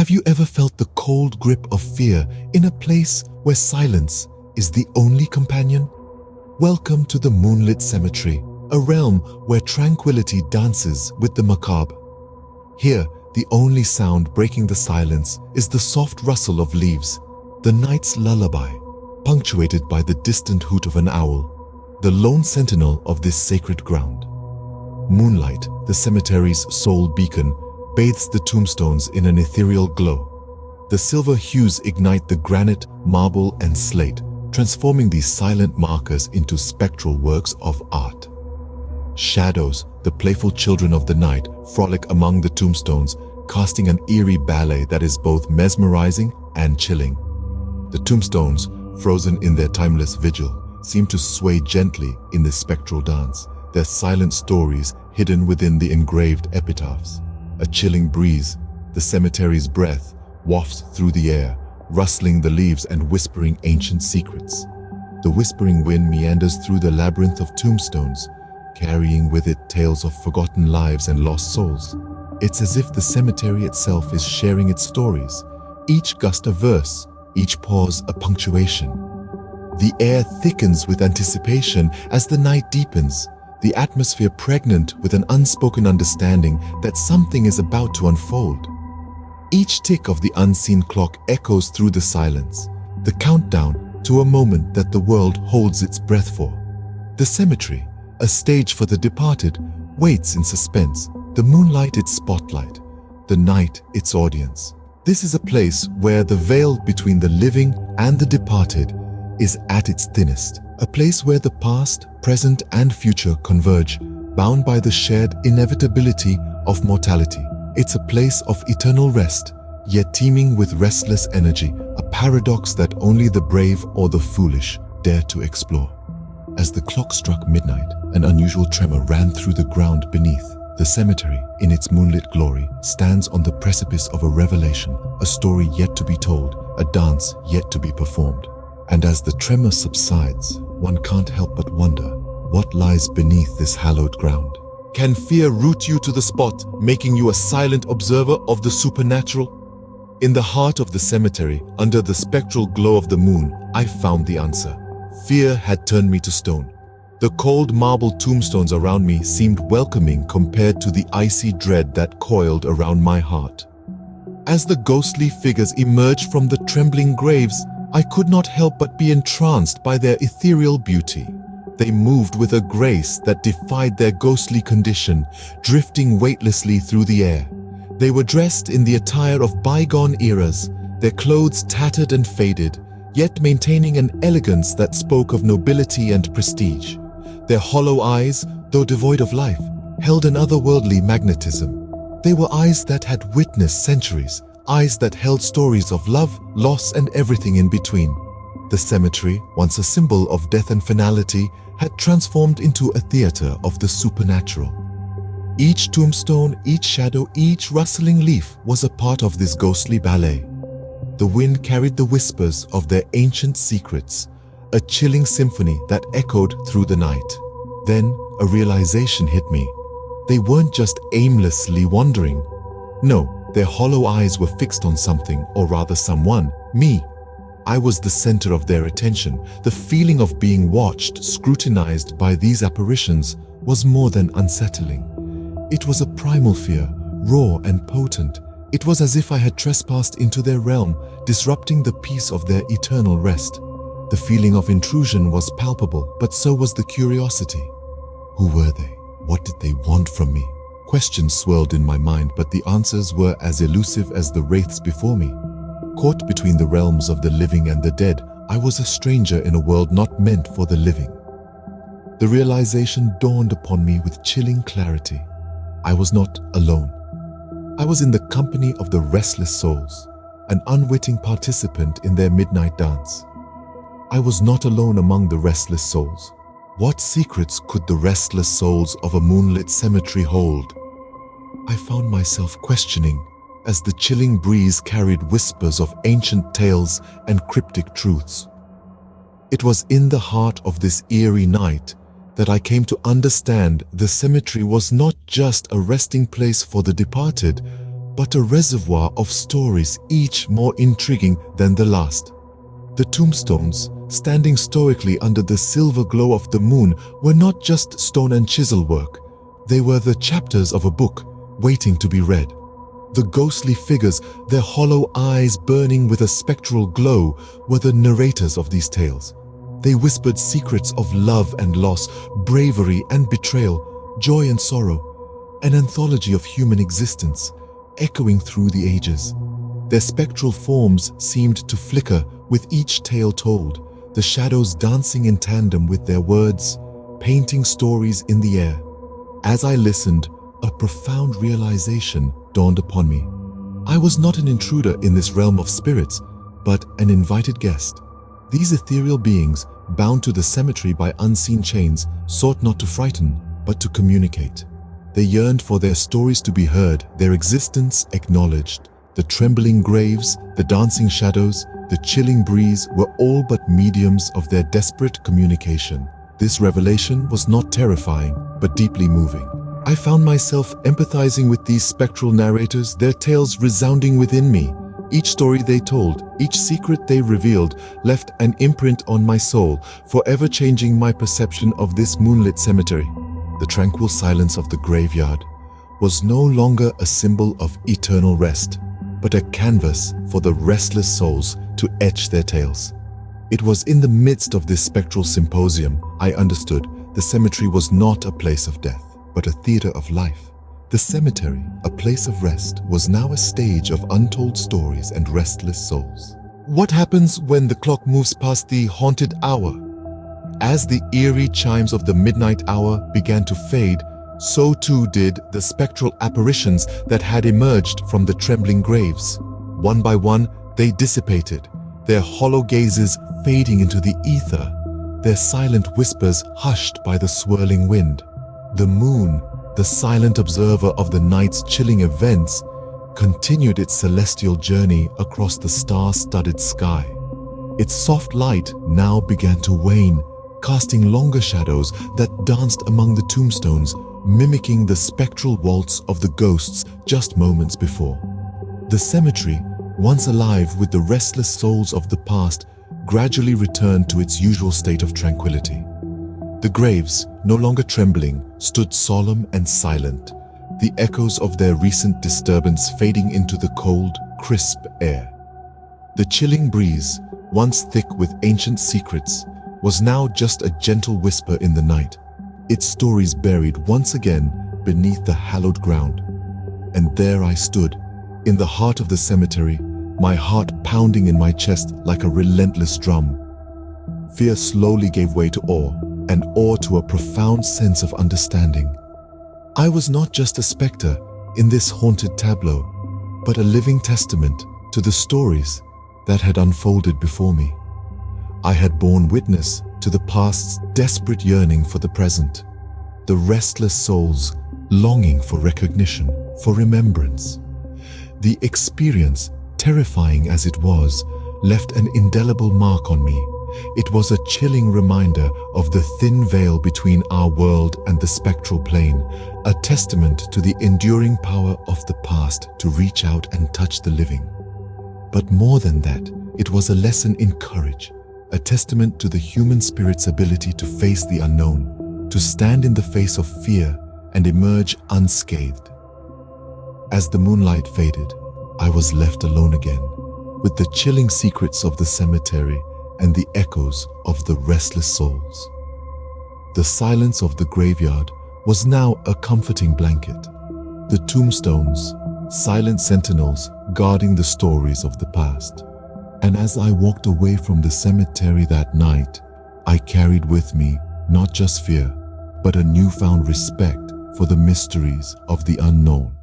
Have you ever felt the cold grip of fear in a place where silence is the only companion? Welcome to the moonlit cemetery, a realm where tranquility dances with the macabre. Here, the only sound breaking the silence is the soft rustle of leaves, the night's lullaby, punctuated by the distant hoot of an owl, the lone sentinel of this sacred ground. Moonlight, the cemetery's sole beacon, bathes the tombstones in an ethereal glow. The silver hues ignite the granite, marble, and slate, transforming these silent markers into spectral works of art. Shadows, the playful children of the night, frolic among the tombstones, casting an eerie ballet that is both mesmerizing and chilling. The tombstones, frozen in their timeless vigil, seem to sway gently in this spectral dance, their silent stories hidden within the engraved epitaphs. A chilling breeze, the cemetery's breath, wafts through the air, rustling the leaves and whispering ancient secrets. The whispering wind meanders through the labyrinth of tombstones, carrying with it tales of forgotten lives and lost souls. It's as if the cemetery itself is sharing its stories, each gust a verse, each pause a punctuation. The air thickens with anticipation as the night deepens, the atmosphere pregnant with an unspoken understanding that something is about to unfold. Each tick of the unseen clock echoes through the silence, the countdown to a moment that the world holds its breath for. The cemetery, a stage for the departed, waits in suspense, the moonlight its spotlight, the night its audience. This is a place where the veil between the living and the departed is at its thinnest, a place where the past, present, and future converge, bound by the shared inevitability of mortality. It's a place of eternal rest, yet teeming with restless energy, a paradox that only the brave or the foolish dare to explore. As the clock struck midnight, an unusual tremor ran through the ground beneath. The cemetery, in its moonlit glory, stands on the precipice of a revelation, a story yet to be told, a dance yet to be performed. And as the tremor subsides, one can't help but wonder, what lies beneath this hallowed ground? Can fear root you to the spot, making you a silent observer of the supernatural? In the heart of the cemetery, under the spectral glow of the moon, I found the answer. Fear had turned me to stone. The cold marble tombstones around me seemed welcoming compared to the icy dread that coiled around my heart. As the ghostly figures emerged from the trembling graves, I could not help but be entranced by their ethereal beauty. They moved with a grace that defied their ghostly condition, drifting weightlessly through the air. They were dressed in the attire of bygone eras, their clothes tattered and faded, yet maintaining an elegance that spoke of nobility and prestige. Their hollow eyes, though devoid of life, held an otherworldly magnetism. They were eyes that had witnessed centuries, eyes that held stories of love, loss, and everything in between. The cemetery, once a symbol of death and finality, had transformed into a theater of the supernatural. Each tombstone, each shadow, each rustling leaf was a part of this ghostly ballet. The wind carried the whispers of their ancient secrets, a chilling symphony that echoed through the night. Then a realization hit me. They weren't just aimlessly wandering. No, their hollow eyes were fixed on something, or rather someone, me. I was the center of their attention. The feeling of being watched, scrutinized by these apparitions was more than unsettling. It was a primal fear, raw and potent. It was as if I had trespassed into their realm, disrupting the peace of their eternal rest. The feeling of intrusion was palpable, but so was the curiosity. Who were they? What did they want from me? Questions swirled in my mind, but the answers were as elusive as the wraiths before me. Caught between the realms of the living and the dead, I was a stranger in a world not meant for the living. The realization dawned upon me with chilling clarity. I was not alone. I was in the company of the restless souls, an unwitting participant in their midnight dance. I was not alone among the restless souls. What secrets could the restless souls of a moonlit cemetery hold? I found myself questioning as the chilling breeze carried whispers of ancient tales and cryptic truths. It was in the heart of this eerie night that I came to understand the cemetery was not just a resting place for the departed, but a reservoir of stories, each more intriguing than the last. The tombstones, standing stoically under the silver glow of the moon, were not just stone and chisel work. They were the chapters of a book waiting to be read. The ghostly figures, their hollow eyes burning with a spectral glow, were the narrators of these tales. They whispered secrets of love and loss, bravery and betrayal, joy and sorrow, an anthology of human existence, echoing through the ages. Their spectral forms seemed to flicker with each tale told, the shadows dancing in tandem with their words, painting stories in the air. As I listened, a profound realization dawned upon me. I was not an intruder in this realm of spirits, but an invited guest. These ethereal beings, bound to the cemetery by unseen chains, sought not to frighten, but to communicate. They yearned for their stories to be heard, their existence acknowledged. The trembling graves, the dancing shadows, the chilling breeze were all but mediums of their desperate communication. This revelation was not terrifying, but deeply moving. I found myself empathizing with these spectral narrators, their tales resounding within me. Each story they told, each secret they revealed, left an imprint on my soul, forever changing my perception of this moonlit cemetery. The tranquil silence of the graveyard was no longer a symbol of eternal rest, but a canvas for the restless souls to etch their tales. It was in the midst of this spectral symposium I understood the cemetery was not a place of death, but a theater of life. The cemetery, a place of rest, was now a stage of untold stories and restless souls. What happens when the clock moves past the haunted hour? As the eerie chimes of the midnight hour began to fade, so too did the spectral apparitions that had emerged from the trembling graves. One by one, they dissipated, their hollow gazes fading into the ether, their silent whispers hushed by the swirling wind. The moon, the silent observer of the night's chilling events, continued its celestial journey across the star-studded sky. Its soft light now began to wane, casting longer shadows that danced among the tombstones, mimicking the spectral waltz of the ghosts just moments before. The cemetery, once alive with the restless souls of the past, gradually returned to its usual state of tranquility. The graves, no longer trembling, stood solemn and silent, the echoes of their recent disturbance fading into the cold, crisp air. The chilling breeze, once thick with ancient secrets, was now just a gentle whisper in the night, its stories buried once again beneath the hallowed ground. And there I stood, in the heart of the cemetery, my heart pounding in my chest like a relentless drum. Fear slowly gave way to awe, and awe to a profound sense of understanding. I was not just a specter in this haunted tableau, but a living testament to the stories that had unfolded before me. I had borne witness to the past's desperate yearning for the present, the restless souls longing for recognition, for remembrance. The experience, terrifying as it was, left an indelible mark on me. It was a chilling reminder of the thin veil between our world and the spectral plane, a testament to the enduring power of the past to reach out and touch the living. But more than that, it was a lesson in courage, a testament to the human spirit's ability to face the unknown, to stand in the face of fear and emerge unscathed. As the moonlight faded, I was left alone again, with the chilling secrets of the cemetery and the echoes of the restless souls. The silence of the graveyard was now a comforting blanket, the tombstones, silent sentinels guarding the stories of the past. And as I walked away from the cemetery that night, I carried with me not just fear, but a newfound respect for the mysteries of the unknown.